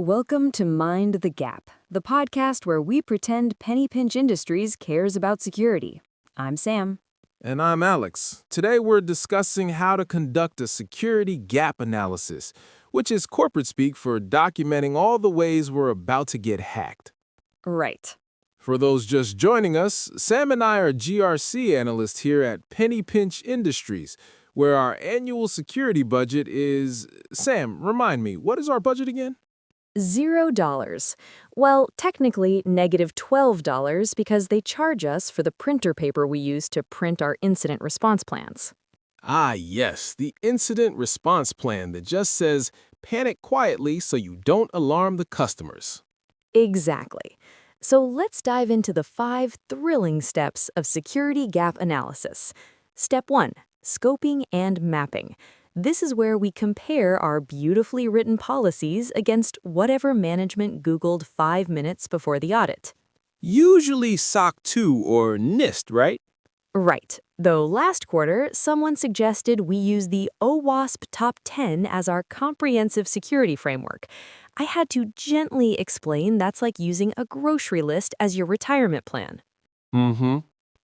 Welcome to Mind the Gap, the podcast where we pretend PennyPinch Industries cares about security. I'm Sam. And I'm Alex. Today we're discussing how to conduct a security gap analysis, which is corporate speak for documenting all the ways we're about to get hacked. Right. For those just joining us, Sam and I are GRC Analysts here at PennyPinch Industries, where our annual security budget is... Sam, remind me, what is our budget again? $0. Well, technically -$12 because they charge us for the printer paper we use to print our incident response plans. Ah, yes, the incident response plan that just says, panic quietly so you don't alarm the customers. Exactly. So let's dive into the 5 thrilling steps of security gap analysis. Step 1, scoping and mapping. This is where we compare our beautifully written policies against whatever management Googled 5 minutes before the audit. Usually SOC 2 or NIST, right? Right, though last quarter, someone suggested we use the OWASP Top 10 as our comprehensive security framework. I had to gently explain that's like using a grocery list as your retirement plan. Mm-hmm.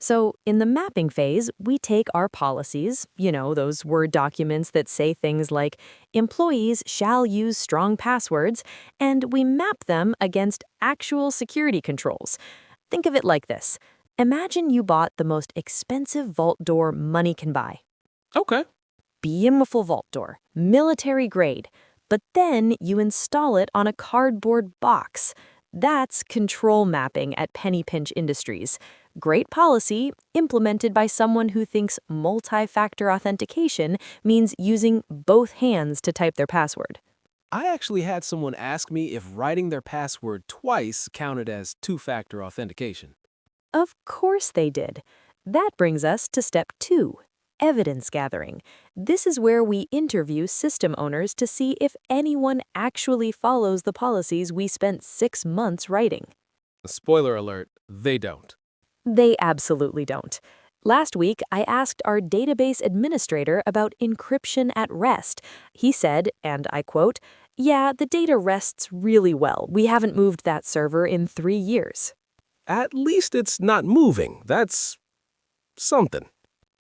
So, in the mapping phase, we take our policies, those Word documents that say things like, employees shall use strong passwords, and we map them against actual security controls. Think of it like this. Imagine you bought the most expensive vault door money can buy. Okay. Beautiful vault door, military grade. But then you install it on a cardboard box. That's control mapping at PennyPinch Industries. Great policy, implemented by someone who thinks multi-factor authentication means using both hands to type their password. I actually had someone ask me if writing their password twice counted as two-factor authentication. Of course they did. That brings us to step 2, evidence gathering. This is where we interview system owners to see if anyone actually follows the policies we spent 6 months writing. Spoiler alert, they don't. They absolutely don't. Last week, I asked our database administrator about encryption at rest. He said, and I quote, "Yeah, the data rests really well. We haven't moved that server in 3 years." At least it's not moving. That's something.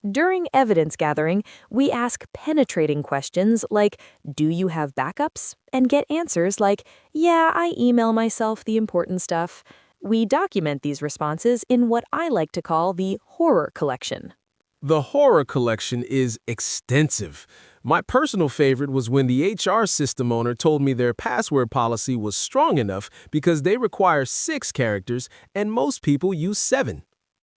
During evidence gathering, we ask penetrating questions like, "Do you have backups?" and get answers like, "Yeah, I email myself the important stuff." We document these responses in what I like to call the horror collection. The horror collection is extensive. My personal favorite was when the HR system owner told me their password policy was strong enough because they require 6 characters and most people use 7.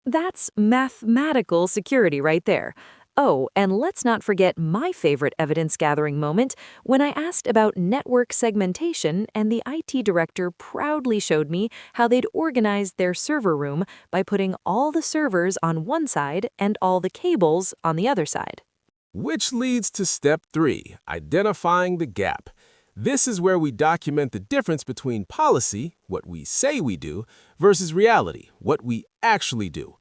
That's mathematical security right there. Oh, and let's not forget my favorite evidence-gathering moment when I asked about network segmentation and the IT director proudly showed me how they'd organized their server room by putting all the servers on one side and all the cables on the other side. Which leads to step 3, identifying the gap. This is where we document the difference between policy, what we say we do, versus reality, what we actually do.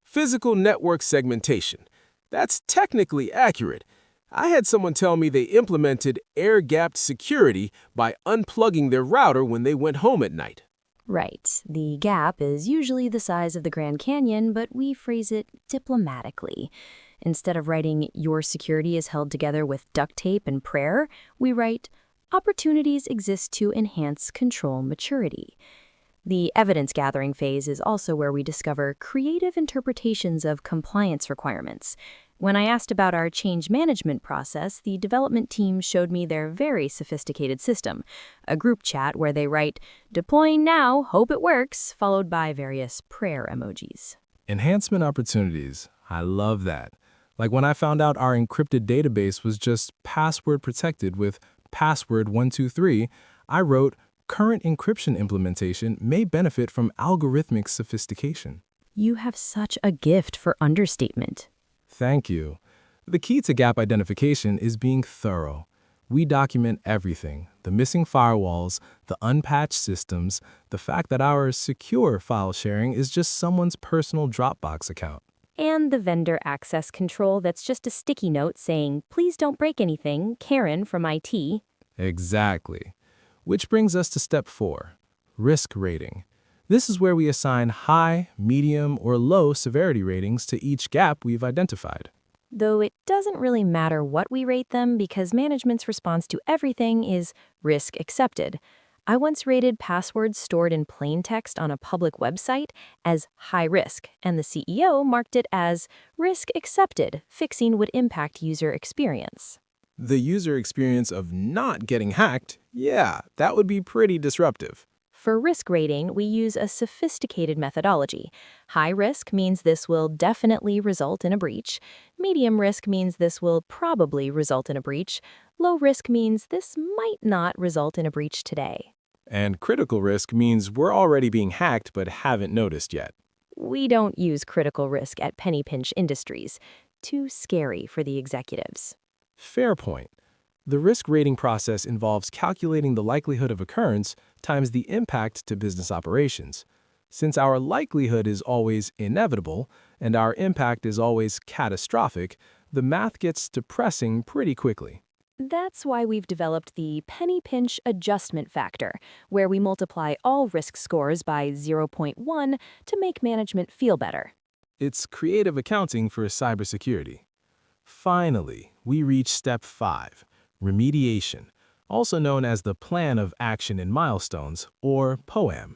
Physical network segmentation. That's technically accurate. I had someone tell me they implemented air-gapped security by unplugging their router when they went home at night. Right. The gap is usually the size of the Grand Canyon, but we phrase it diplomatically. Instead of writing, "Your security is held together with duct tape and prayer," we write, "Opportunities exist to enhance control maturity." The evidence-gathering phase is also where we discover creative interpretations of compliance requirements. When I asked about our change management process, the development team showed me their very sophisticated system, a group chat where they write, "Deploying now, hope it works," followed by various prayer emojis. Enhancement opportunities. I love that. Like when I found out our encrypted database was just password protected with password 123, I wrote, "Current encryption implementation may benefit from algorithmic sophistication." You have such a gift for understatement. Thank you. The key to gap identification is being thorough. We document everything, the missing firewalls, the unpatched systems, the fact that our secure file sharing is just someone's personal Dropbox account. And the vendor access control that's just a sticky note saying, "Please don't break anything, Karen from IT." Exactly. Which brings us to step 4, risk rating. This is where we assign high, medium, or low severity ratings to each gap we've identified. Though it doesn't really matter what we rate them because management's response to everything is risk accepted. I once rated passwords stored in plain text on a public website as high risk, and the CEO marked it as risk accepted, fixing would impact user experience. The user experience of not getting hacked, yeah, that would be pretty disruptive. For risk rating, we use a sophisticated methodology. High risk means this will definitely result in a breach. Medium risk means this will probably result in a breach. Low risk means this might not result in a breach today. And critical risk means we're already being hacked but haven't noticed yet. We don't use critical risk at PennyPinch Industries. Too scary for the executives. Fair point. The risk rating process involves calculating the likelihood of occurrence times the impact to business operations. Since our likelihood is always inevitable and our impact is always catastrophic, the math gets depressing pretty quickly. That's why we've developed the PennyPinch adjustment factor, where we multiply all risk scores by 0.1 to make management feel better. It's creative accounting for cybersecurity. Finally, we reach step 5, remediation, also known as the Plan of Action and Milestones, or POAM.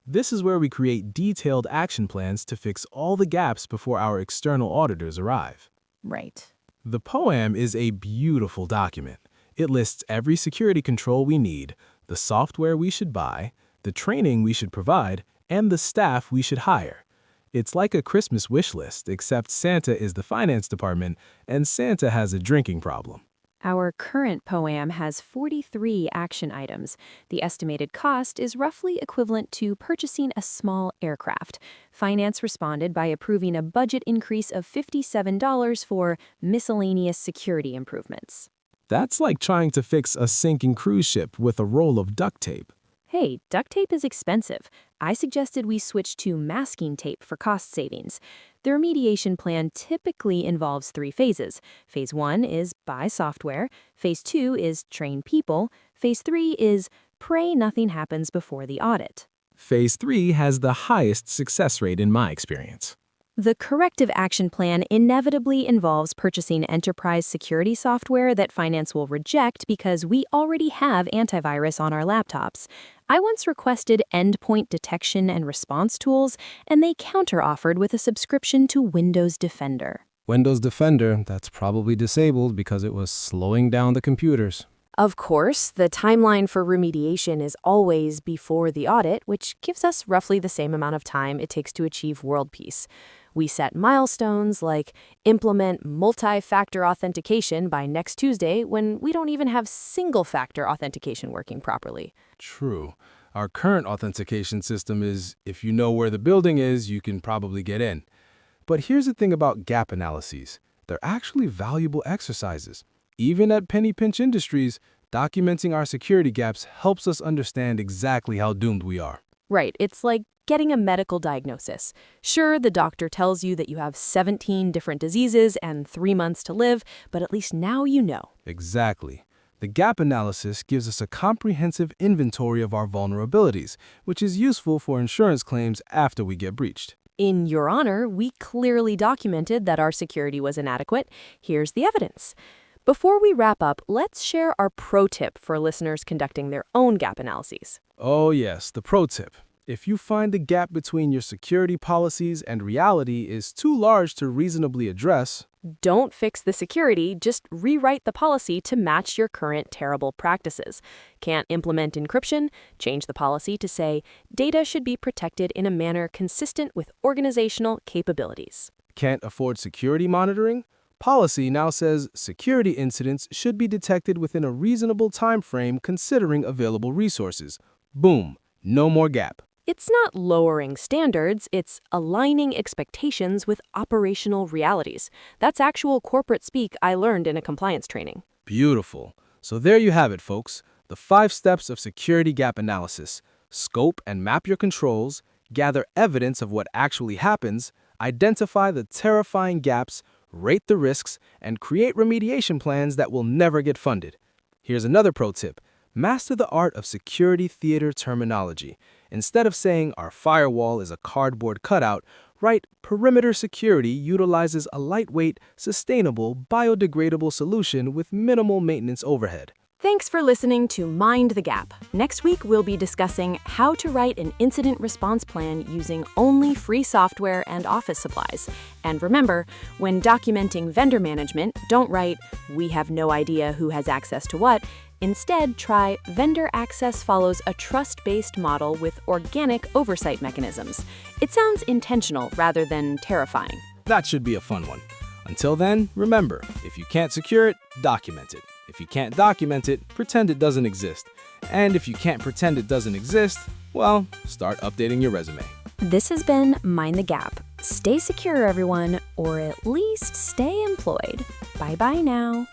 This is where we create detailed action plans to fix all the gaps before our external auditors arrive. Right. The POAM is a beautiful document. It lists every security control we need, the software we should buy, the training we should provide, and the staff we should hire. It's like a Christmas wish list, except Santa is the finance department and Santa has a drinking problem. Our current POAM has 43 action items. The estimated cost is roughly equivalent to purchasing a small aircraft. Finance responded by approving a budget increase of $57 for miscellaneous security improvements. That's like trying to fix a sinking cruise ship with a roll of duct tape. Hey, duct tape is expensive. I suggested we switch to masking tape for cost savings. The remediation plan typically involves 3 phases. Phase 1 is buy software. Phase 2 is train people. Phase 3 is pray nothing happens before the audit. Phase 3 has the highest success rate in my experience. The corrective action plan inevitably involves purchasing enterprise security software that finance will reject because we already have antivirus on our laptops. I once requested endpoint detection and response tools, and they counter-offered with a subscription to Windows Defender. Windows Defender, that's probably disabled because it was slowing down the computers. Of course, the timeline for remediation is always before the audit, which gives us roughly the same amount of time it takes to achieve world peace. We set milestones like implement multi-factor authentication by next Tuesday when we don't even have single-factor authentication working properly. True. Our current authentication system is, if you know where the building is, you can probably get in. But here's the thing about gap analyses. They're actually valuable exercises. Even at PennyPinch Industries, documenting our security gaps helps us understand exactly how doomed we are. Right, it's like getting a medical diagnosis. Sure, the doctor tells you that you have 17 different diseases and 3 months to live, but at least now you know. Exactly. The gap analysis gives us a comprehensive inventory of our vulnerabilities, which is useful for insurance claims after we get breached. In your honor, we clearly documented that our security was inadequate. Here's the evidence. Before we wrap up, let's share our pro tip for listeners conducting their own gap analyses. Oh yes, the pro tip. If you find the gap between your security policies and reality is too large to reasonably address, don't fix the security, just rewrite the policy to match your current terrible practices. Can't implement encryption? Change the policy to say, data should be protected in a manner consistent with organizational capabilities. Can't afford security monitoring? Policy now says security incidents should be detected within a reasonable time frame considering available resources. Boom, no more gap. It's not lowering standards, it's aligning expectations with operational realities. That's actual corporate speak I learned in a compliance training. Beautiful. So there you have it, folks. The 5 steps of security gap analysis. Scope and map your controls, gather evidence of what actually happens, identify the terrifying gaps, rate the risks, and create remediation plans that will never get funded. Here's another pro tip. Master the art of security theater terminology. Instead of saying our firewall is a cardboard cutout, write perimeter security utilizes a lightweight, sustainable, biodegradable solution with minimal maintenance overhead. Thanks for listening to Mind the Gap. Next week, we'll be discussing how to write an incident response plan using only free software and office supplies. And remember, when documenting vendor management, don't write, "We have no idea who has access to what." Instead, try vendor access follows a trust-based model with organic oversight mechanisms. It sounds intentional rather than terrifying. That should be a fun one. Until then, remember, if you can't secure it, document it. If you can't document it, pretend it doesn't exist. And if you can't pretend it doesn't exist, well, start updating your resume. This has been Mind the Gap. Stay secure, everyone, or at least stay employed. Bye-bye now.